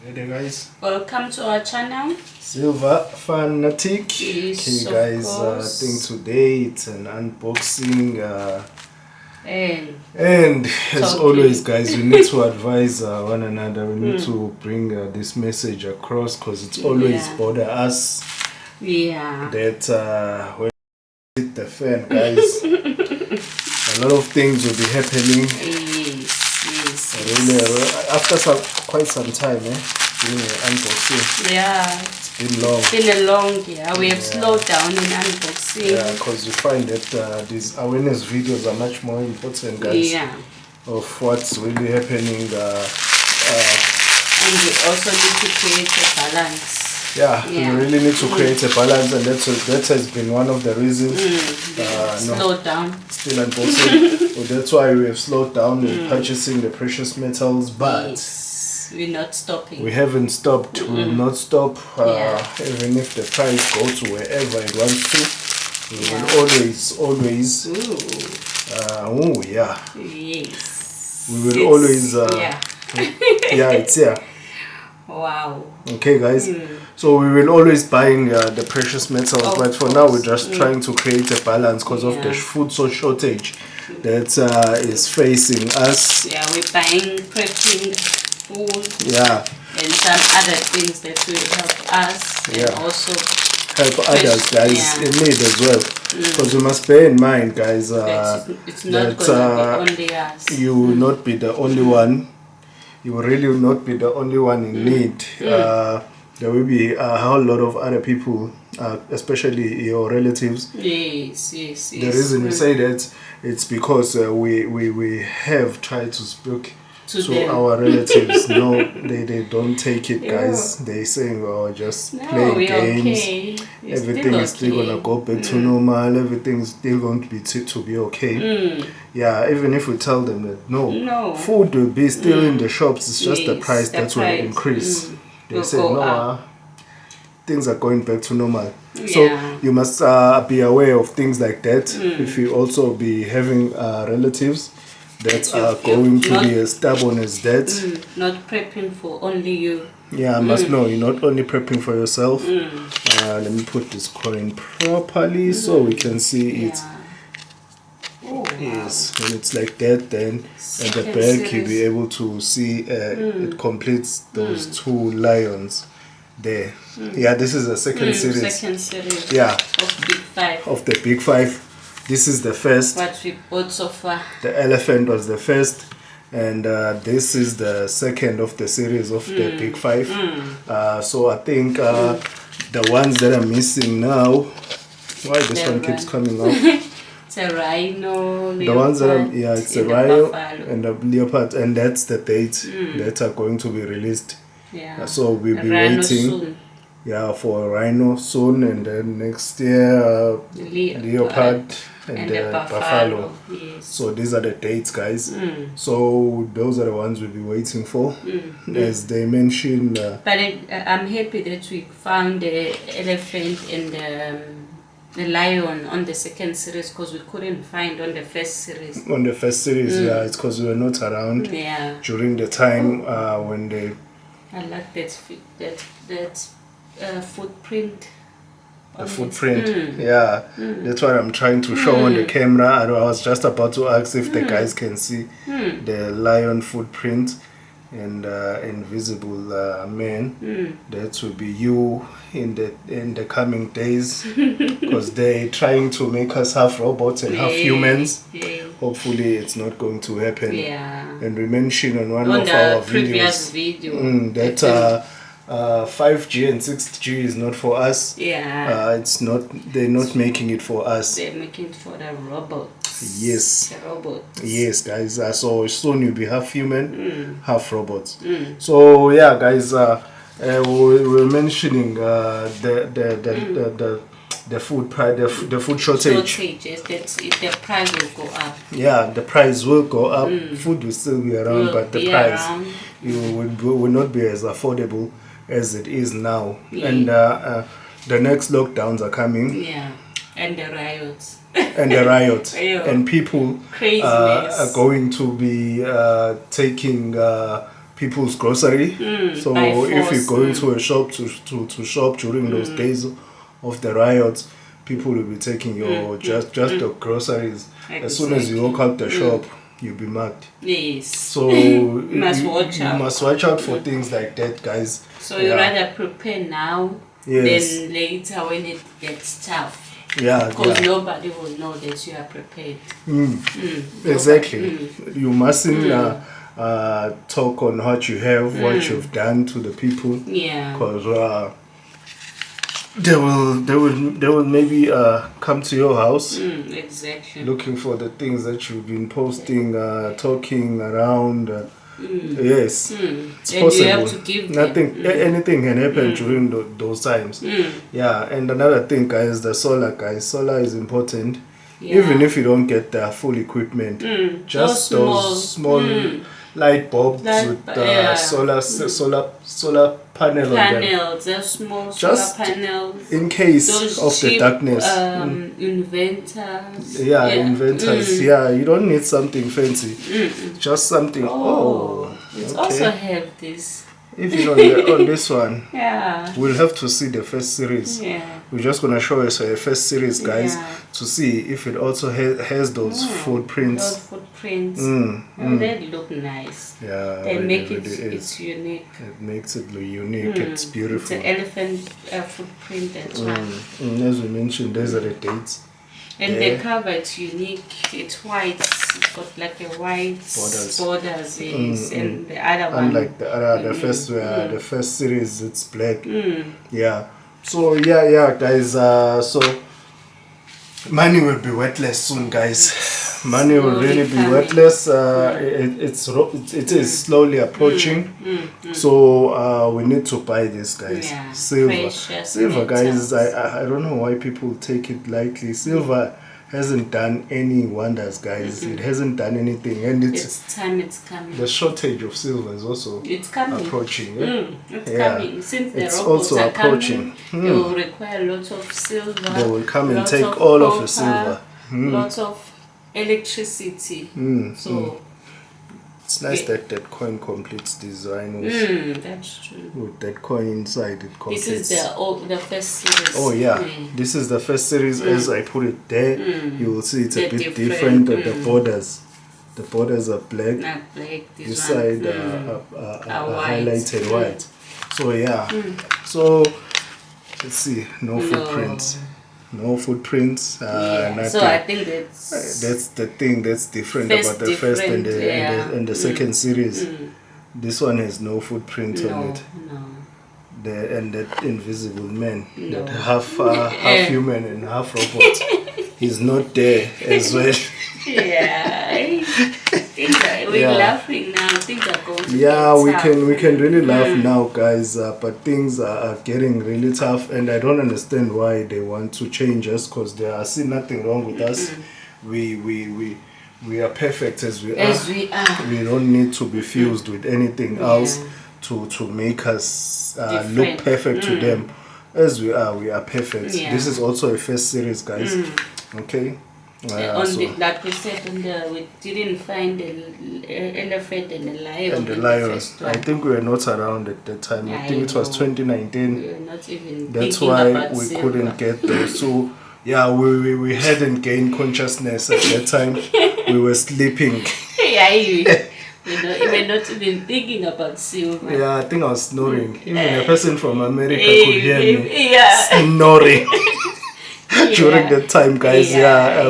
Ready guys? Welcome to our channel. Silver Fanatic. Yes, Okay of guys, I course. think today it's an unboxing And and as talking. always guys, we need to advise one another. We need to bring this message across because it's always bother us that when we hit the fan guys, a lot of things will be happening. Yes. Really, after quite some time doing an unboxing. Yeah. It's been long. It's been a long year. We have slowed down in unboxing. Yeah, because you find that these awareness videos are much more important, guys. Yeah. Of what's really happening. And we also need to create a balance. Yeah, we really need to create a balance, and that has been one of the reasons. Slowed down. Still unboxing. So that's why we have slowed down in purchasing the precious metals, but we're not stopping. we haven't stopped. We will not stop. Even if the price goes to wherever it wants to, we will always. Yes. We will always. It's here. Wow. Okay, guys. So we will always buying the precious metals, but for now we're just trying to create a balance because of the food shortage that is facing us. Yeah, we're buying prepping food. Yeah. And some other things that will help us and also help others, guys, in need as well. Because you must bear in mind, guys, it's not gonna be only us. You will not be the only one. You will really not be the only one in need. There will be a whole lot of other people, especially your relatives. Yes. The reason we say that, it's because we have tried to speak to our relatives. No, they don't take it, guys. They saying, oh, just play games. Okay. Everything is still gonna go back to normal. Everything is still going to be okay. Yeah, even if we tell them that no, food will be still in the shops. It's just the price that will increase. They say no, things are going back to normal. So you must be aware of things like that. If you also be having relatives that are going to be as stubborn as that. Not prepping for only you. Yeah, I must know you're not only prepping for yourself. Let me put this coin properly so we can see it. Yes, when it's like that, then at the back you'll be able to see it completes those two lions there. Yeah, this is the second series. Second series. Yeah. Of Big Five. Of the Big Five. This is the first. What we bought so far. The elephant was the first, and this is the second of the series of the Big Five. So I think the ones that are missing now. Why this one keeps coming off? It's a rhino. The ones that are it's a rhino and a leopard, and that's the date that are going to be released. Yeah. So we'll be waiting. Soon. Yeah, for a rhino soon, and then next year leopard and the buffalo. Yes. So these are the dates, guys. So those are the ones we'll be waiting for, as they mentioned. But I'm happy that we found the elephant and the lion on the second series, because we couldn't find on the first series. On the first series, it's because we were not around during the time when they. I like that footprint. The footprint, that's what I'm trying to show on the camera. I was just about to ask if the guys can see the lion footprint and invisible man. That will be you in the coming days, because they're trying to make us half robots and half humans. Hopefully it's not going to happen. And we mentioned on one of our previous videos that 5G and 6G is not for us. It's not. They're not making it for us. They're making it for the robots. Yes. The robots. Yes, guys. So soon you'll be half human, half robots. So yeah, guys. We're mentioning the food price, the food shortage. The price will go up. Yeah, the price will go up. Food will still be around, but the price will not be as affordable as it is now. And the next lockdowns are coming. And the riots. And the riots. And people are going to be taking people's grocery. So if you go into a shop to shop during those days of the riots, people will be taking your just the groceries. Exactly. As soon as you walk out the shop, you'll be marked. Yes. So you must watch out. You must watch out for things like that, guys. So you rather prepare now than later when it gets tough. Yeah, because nobody will know that you are prepared. Exactly. You mustn't talk on what you have, what you've done to the people. Yeah. Because they will maybe come to your house. Exactly. Looking for the things that you've been posting, talking around. Yes, it's and possible. You have to give Nothing, anything can happen during those times. Yeah, and another thing, guys, the solar, guys. Solar is important. Yeah. Even if you don't get the full equipment, just those small light bulbs with solar panel on them. Just small just solar panels. In case those of cheap, the darkness. Inventors. Yeah, inventors. Yeah, you don't need something fancy. Just something. It also have this. Even on this one, we'll have to see the first series. We're just gonna show us a first series, guys, to see if it also has those footprints. Those footprints. They look nice. Yeah, they make it's unique. It makes it look unique. It's beautiful. It's an elephant footprint as well. As we mentioned, these are the dates. And the cover, it's unique. It's white. It's got like a white borders, yes. And the other one, unlike the other, the first series, it's black. Yeah. So guys. So money will be worthless soon, guys. Money will really be worthless. It is slowly approaching. So we need to buy this, guys. Silver, guys. I don't know why people take it lightly. Silver hasn't done any wonders, guys. It hasn't done anything, and it's time. It's coming. The shortage of silver is also approaching. It's coming. Since the it's robots also are approaching. Coming, they will require lots of silver. They will come and take all of the silver. Lots of electricity. So it's nice that coin completes design with, that's true. With that coin inside, it completes. This is the first series. Oh yeah, this is the first series. As I put it there, you will see it's a bit different. The borders are black. This side highlighted white. So yeah. So let's see. No footprints. No footprints. Nothing. So I think that's the thing that's different about the first and the second series. This one has no footprint on it. And that invisible man, that half human and half robot, is not there as well. We're laughing now. Things are going to get we can really laugh now, guys. But things are getting really tough, and I don't understand why they want to change us. Because I see nothing wrong with us. We are perfect as we are. We don't need to be fused with anything else to make us look perfect to them. As we are perfect. This is also a first series, guys. Okay. Like we said, we didn't find the elephant and the lion. And the lion. I think we were not around at that time. I think it was 2019. We were not even. That's why we couldn't get those. So we hadn't gained consciousness at that time. We were sleeping. We were not even thinking about silver. Yeah, I think I was snoring. Even a person from America could hear me snoring. During that time, guys,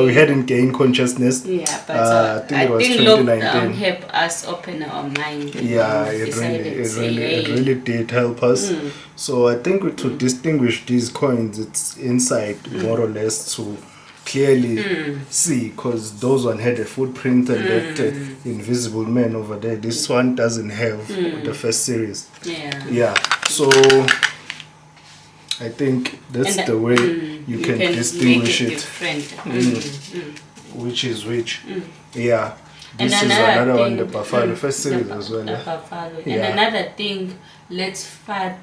we hadn't gained consciousness. But I think it was 2019. Lockdown helped us open our mind. It really did help us. So I think to distinguish these coins, it's inside more or less to clearly see, because those one had a footprint and that invisible man over there. This one doesn't have the first series. So I think that's the way you can distinguish it. Which is which. This is another one, the buffalo first series as well. And another thing, let's flood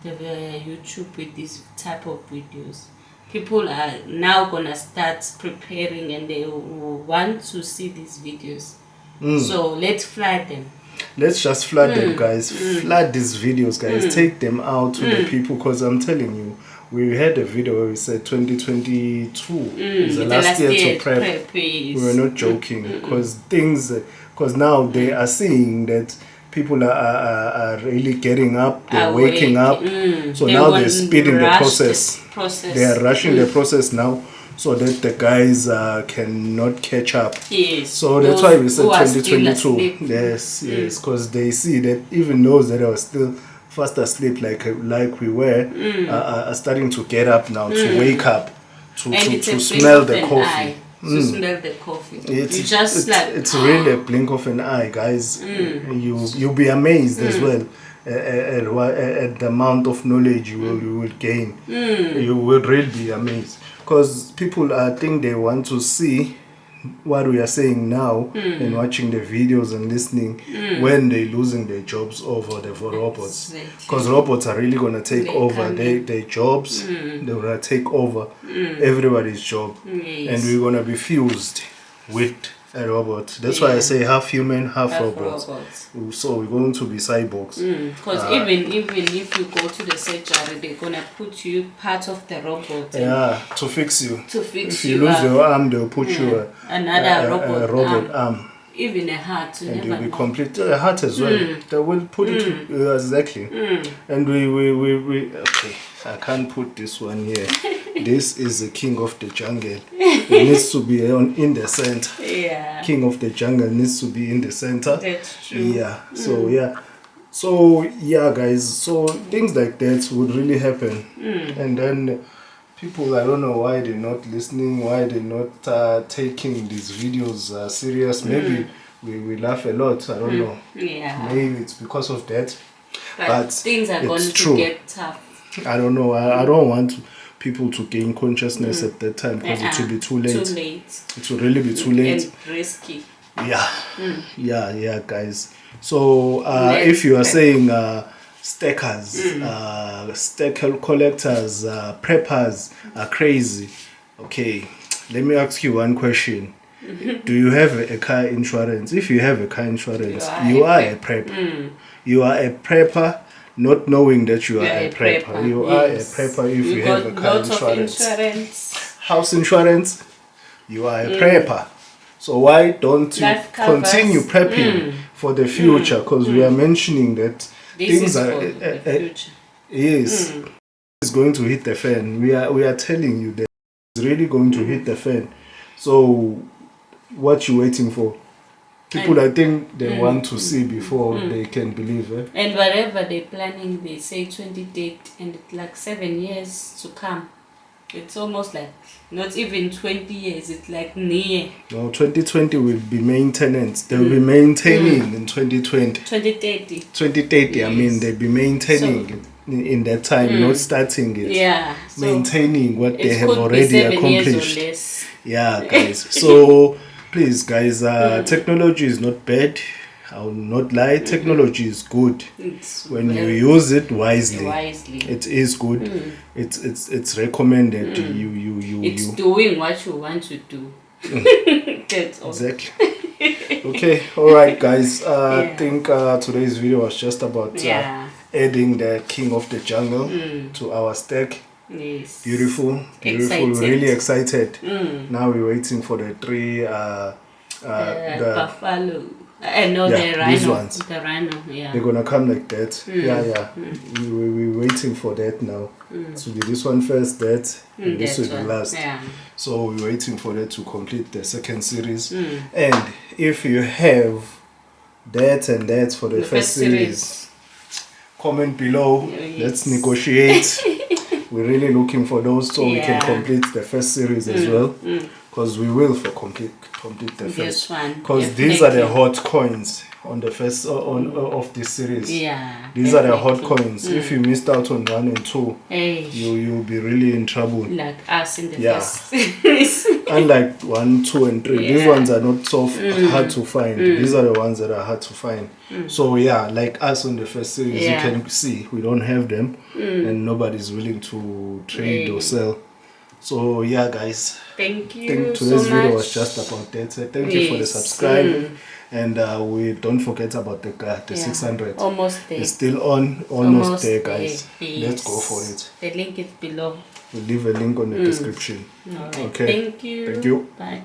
the YouTube with this type of videos. People are now gonna start preparing and they will want to see these videos. So let's flood them. let's just flood them, guys. Flood these videos, guys. Take them out to the people, because I'm telling you, we had a video where we said 2022 is the last year to prep. We were not joking, because because now they are seeing that people are really getting up, they're waking up. So now they're speeding the process. They are rushing the process now, so that the guys cannot catch up. Yes. So that's why we said 2022. Yes, because they see that even those that are still fast asleep, like we were, are starting to get up now, to wake up, to smell the coffee. To smell the coffee. It's really a blink of an eye, guys. You'll be amazed as well at the amount of knowledge you will gain. You will really be amazed, because people think they want to see what we are saying now and watching the videos and listening when they're losing their jobs over the robots, because robots are really going to take over their jobs. They're going to take over everybody's job, and we're going to be fused with a robot. That's why I say half human, half robots. So we're going to be cyborgs. Because even if you go to the surgery, they're gonna put you part of the robot. To fix you. If you lose your arm, they'll put you another robot arm. Even a heart. And you'll be complete. A heart as well. They will put it exactly. And we okay. I can't put this one here. This is the king of the jungle. It needs to be in the center. Yeah. King of the jungle needs to be in the center. That's true. Yeah. So guys. So things like that would really happen. And then people, I don't know why they're not listening, why they're not taking these videos serious. Maybe we laugh a lot. I don't know. Yeah. Maybe it's because of that. But things are going to get tough. I don't know. I don't want people to gain consciousness at that time, because it will be too late. It will really be too late. And risky. Yeah, guys. So if you are saying stackers, stacker collectors, preppers are crazy, okay, let me ask you one question. Do you have a car insurance? If you have a car insurance, you are a prepper. You are a prepper, not knowing that you are a prepper. You are a prepper if you have a car insurance. House insurance, you are a prepper. So why don't you continue prepping for the future? Because we are mentioning that things are it's going to hit the fan. We are telling you that it's really going to hit the fan. So what you waiting for? People, I think they want to see before they can believe. And whatever they're planning, they say 2030, and it's like 7 years to come. It's almost like not even 20 years, it's like near. No, 2020 will be maintenance. They will be maintaining in 2020. 2030. 2030, yes. I mean, they'll be maintaining in that time, not starting it. Yeah. Maintaining what they have already accomplished. Years or less. Yeah, guys. So, please, guys, technology is not bad. I will not lie. Technology is good when you use it wisely. It is good. It's recommended. It's doing what you want to do. That's exactly. Okay. All right, guys. I think today's video was just about adding the king of the jungle to our stack. Yes. Beautiful. Excited. We're really excited. Now we're waiting for the three the buffalo. No, the rhino. These ones. The rhino, yeah. They're gonna come like that. We're waiting for that now. So be this one first, that, and this will be last. Yeah. So we're waiting for that to complete the second series. And if you have that and that for the first series, comment below. Let's negotiate. We're really looking for those so we can complete the first series as well. Because we will complete the first one. Because these are the hot coins on the first of this series. Yeah. These are the hot coins. If you missed out on 1 and 2, you'll be really in trouble. Like us in the first series. Unlike 1, 2, and 3. These ones are not so hard to find. These are the ones that are hard to find. So like us on the first series, you can see we don't have them, and nobody's willing to trade or sell. So guys, thank you. I think today's video was just about that. So thank you for the subscribe, And we don't forget about the 600. Almost there. It's still on, almost there, there. guys. Yes. Let's go for it. The link is below. We'll leave a link on the description. All right. Okay. Thank you. Thank you. Bye.